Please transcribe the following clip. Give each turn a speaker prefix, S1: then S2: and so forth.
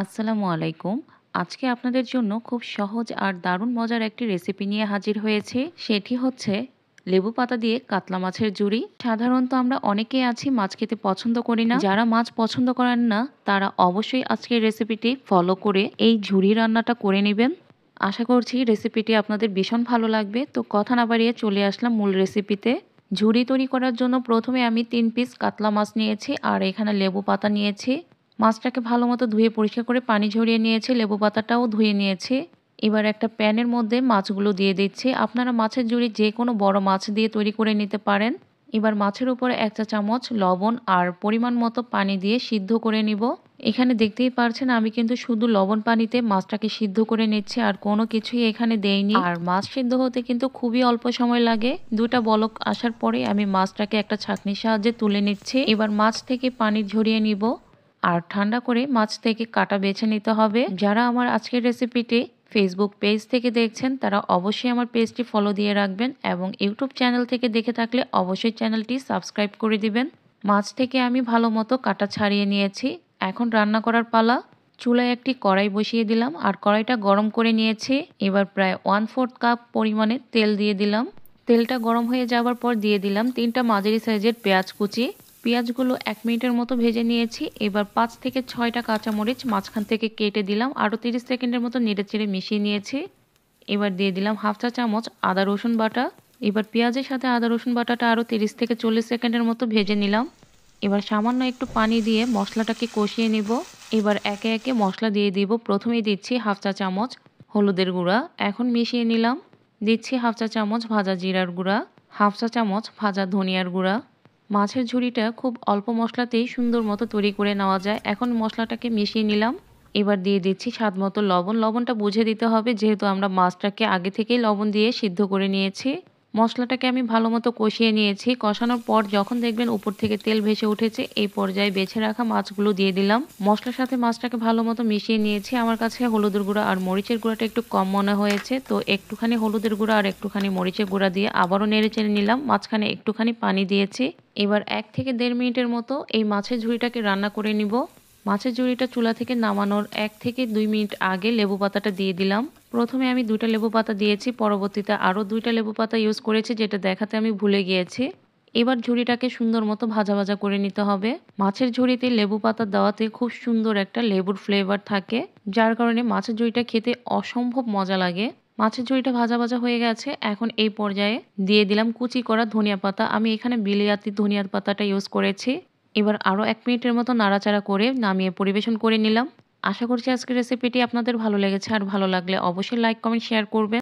S1: আসসালামু আলাইকুম। আজকে আপনাদের জন্য খুব সহজ আর দারুণ মজার একটি রেসিপি নিয়ে হাজির হয়েছি। সেটি হচ্ছে লেবু পাতা দিয়ে কাতলা মাছের ঝুরি। সাধারণত আমরা অনেকেই আছি মাছ খেতে পছন্দ করি না। যারা মাছ পছন্দ করেন না তারা অবশ্যই আজকের রেসিপিটি ফলো করে এই ঝুরি রান্নাটা করে নেবেন। আশা করছি রেসিপিটি আপনাদের ভীষণ ভালো লাগবে। তো কথা না বাড়িয়ে চলে আসলাম মূল রেসিপিতে। ঝুরি তৈরি করার জন্য প্রথমে আমি ৩ পিস কাতলা মাছ নিয়েছি আর এখানে লেবু পাতা নিয়েছি। মাছটাকে ভালোমতো ধুয়ে পরিষ্কার করে পানি ঝরিয়ে নিয়েছি, লেবু পাতাটাও ধুয়ে নিয়েছি। এবার একটা প্যানের মধ্যে মাছগুলো দিয়ে দিচ্ছি। আপনারা মাছের ঝুরি যে কোনো বড় মাছ দিয়ে তৈরি করে নিতে পারেন। এবার মাছের উপরে ১ চা চামচ লবণ আর পরিমাণ মতো পানি দিয়ে সিদ্ধ করে নিব। এখানে দেখতেই পারছেন আমি কিন্তু শুধু লবণ পানিতে মাছটাকে সিদ্ধ করে নিচ্ছি, আর কোনো কিছুই এখানে দেইনি। আর মাছ সিদ্ধ হতে কিন্তু খুবই অল্প সময় লাগে। দুটা বলক আসার পরে আমি মাছটাকে একটা ছাঁকনির সাহায্যে তুলে নিচ্ছি। এবার মাছ থেকে পানি ঝরিয়ে নিব আর ঠান্ডা করে মাছ থেকে কাটা বেছে নিতে হবে। যারা আমার আজকের রেসিপিটি ফেসবুক পেজ থেকে দেখছেন তারা অবশ্যই আমার পেজটি ফলো দিয়ে রাখবেন এবং ইউটিউব চ্যানেল থেকে দেখে থাকলে অবশ্যই চ্যানেলটি সাবস্ক্রাইব করে দিবেন। মাছ থেকে আমি ভালো মতো কাটা ছাড়িয়ে নিয়েছি। এখন রান্না করার পালা। চুলায় একটি কড়াই বসিয়ে দিলাম আর কড়াইটা গরম করে নিয়েছি। এবার প্রায় 1/4 কাপ পরিমাণে তেল দিয়ে দিলাম। তেলটা গরম হয়ে যাওয়ার পর দিয়ে দিলাম 3টা মাঝারি সাইজের পেঁয়াজ কুচি। পেঁয়াজগুলো 1 মিনিটের মতো ভেজে নিয়েছি। এবার 5 থেকে 6টা কাঁচামরিচ মাঝখান থেকে কেটে দিলাম। আরও 30 সেকেন্ডের মতো নেড়েচেড়ে মিশিয়ে নিয়েছি। এবার দিয়ে দিলাম 1/2 চা চামচ আদা রসুন বাটা। এবার পেঁয়াজের সাথে আদা রসুন বাটাটা আরও 30 থেকে 40 সেকেন্ডের মতো ভেজে নিলাম। এবার সামান্য একটু পানি দিয়ে মশলাটাকে কষিয়ে নিব। এবার একে একে মশলা দিয়ে দিব। প্রথমেই দিচ্ছি 1/2 চা চামচ হলুদের গুঁড়া, এখন মিশিয়ে নিলাম। দিচ্ছি 1/2 চা চামচ ভাজা জিরার গুঁড়া, 1/2 চা চামচ ভাজা ধনিয়ার গুঁড়া। মাছের ঝুরিটা খুব অল্প মশলাতেই সুন্দর মতো তৈরি করে নেওয়া যায়। এখন মশলাটাকে মিশিয়ে নিলাম। এবার দিয়ে দিচ্ছি স্বাদ মতো লবণ। লবণটা বুঝে দিতে হবে যেহেতু আমরা মাছটাকে আগে থেকেই লবণ দিয়ে সিদ্ধ করে নিয়েছি। মশলাটাকে আমি ভালো মতো কষিয়ে নিয়েছি। কষানোর পর যখন দেখবেন উপর থেকে তেল ভেসে উঠেছে এই পর্যায়ে বেছে রাখা মাছগুলো দিয়ে দিলাম। মশলার সাথে মাছটাকে ভালো মতো মিশিয়ে নিয়েছি। আমার কাছে হলুদের গুঁড়া আর মরিচের গুঁড়াটা একটু কম মনে হয়েছে, তো একটুখানি হলুদের গুঁড়া আর একটুখানি মরিচের গুঁড়া দিয়ে আবারও নেড়ে চেড়ে নিলাম। মাঝখানে একটুখানি পানি দিয়েছি। এবার 1 থেকে 1.5 মিনিটের মতো এই মাছের ঝুড়িটাকে রান্না করে নিব। মাছের ঝুড়িটা চুলা থেকে নামানোর 1 থেকে 2 মিনিট আগে লেবু পাতাটা দিয়ে দিলাম। প্রথমে আমি 2টা লেবু পাতা দিয়েছি, পরবর্তীতে আরও 2টা লেবু পাতা ইউজ করেছি যেটা দেখাতে আমি ভুলে গিয়েছি। এবার ঝুড়িটাকে সুন্দর মতো ভাজা ভাজা করে নিতে হবে। মাছের ঝুড়িতে লেবু পাতা দেওয়াতে খুব সুন্দর একটা লেবুর ফ্লেভার থাকে, যার কারণে মাছের ঝুড়িটা খেতে অসম্ভব মজা লাগে। মাছের ঝুড়িটা ভাজা ভাজা হয়ে গেছে। এখন এই পর্যায়ে দিয়ে দিলাম কুচি করা ধনিয়া পাতা। আমি এখানে বিলাতি ধনিয়ার পাতাটা ইউজ করেছি। এবার আরও 1 মিনিটের মতো নাড়াচাড়া করে নামিয়ে পরিবেশন করে নিলাম। আশা করছি আজকের রেসিপিটি আপনাদের ভালো লেগেছে, আর ভালো লাগলে অবশ্যই লাইক কমেন্ট শেয়ার করবেন।